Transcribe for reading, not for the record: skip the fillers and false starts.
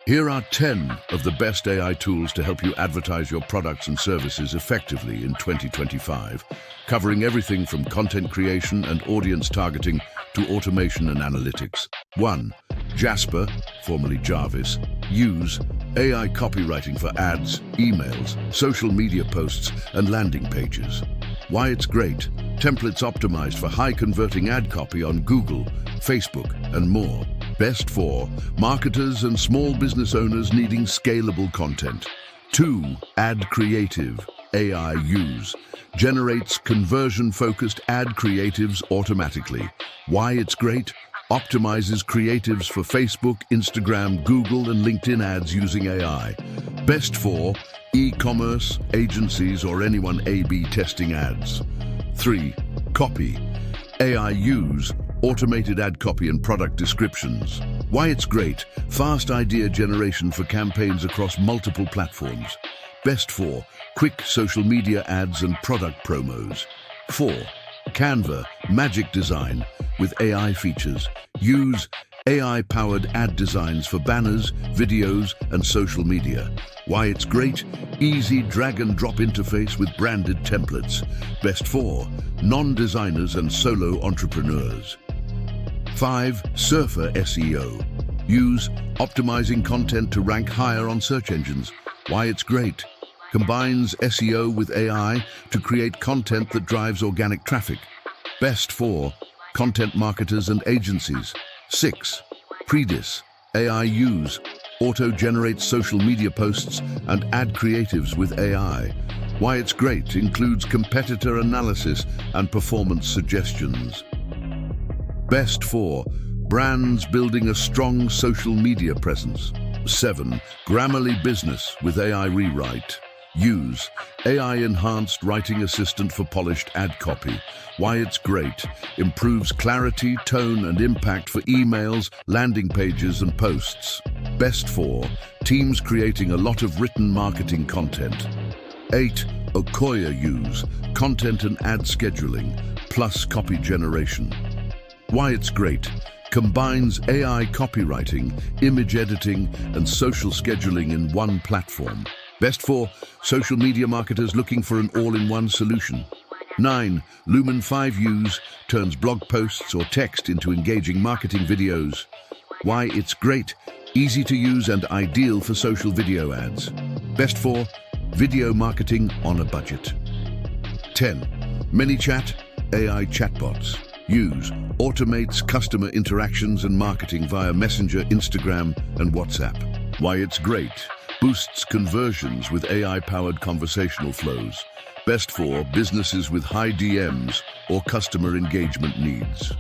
Here are 10 of the best AI tools to help you advertise your products and services effectively in 2025, covering everything from content creation and audience targeting to automation and analytics. 1. Jasper, formerly Jarvis. Use AI copywriting for ads, emails, social media posts, and landing pages. Why it's great: templates optimized for high-converting ad copy on Google, Facebook, and more. Best for marketers and small business owners needing scalable content. 2. Ad Creative. AI Use generates conversion-focused ad creatives automatically. Why it's great: optimizes creatives for Facebook, Instagram, Google, and LinkedIn ads using AI. Best for e-commerce, agencies, or anyone A/B testing ads. 3. Copy. AI Use automated ad copy and product descriptions. Why it's great: fast idea generation for campaigns across multiple platforms. Best for quick social media ads and product promos. 4. Canva Magic Design with AI features. Use AI-powered ad designs for banners, videos, and social media. Why it's great: easy drag-and-drop interface with branded templates. Best for non-designers and solo entrepreneurs. 5. Surfer SEO. Use optimizing content to rank higher on search engines. Why it's great: combines SEO with AI to create content that drives organic traffic. Best for content marketers and agencies. 6. Predis. AI Use auto-generates social media posts and ad creatives with AI. Why it's great: includes competitor analysis and performance suggestions. Best for brands building a strong social media presence. 7. Grammarly Business with AI Rewrite. Use AI-enhanced writing assistant for polished ad copy. Why it's great: improves clarity, tone, and impact for emails, landing pages, and posts. Best for teams creating a lot of written marketing content. 8. Okoya Use content and ad scheduling plus copy generation. Why it's great: combines AI copywriting, image editing, and social scheduling in one platform. Best for social media marketers looking for an all-in-one solution. 9. Lumen 5 Use turns blog posts or text into engaging marketing videos. Why it's great: easy to use and ideal for social video ads. Best for video marketing on a budget. 10. ManyChat AI Chatbots. Use automates customer interactions and marketing via Messenger, Instagram, and WhatsApp. Why it's great: boosts conversions with AI-powered conversational flows. Best for businesses with high DMs or customer engagement needs.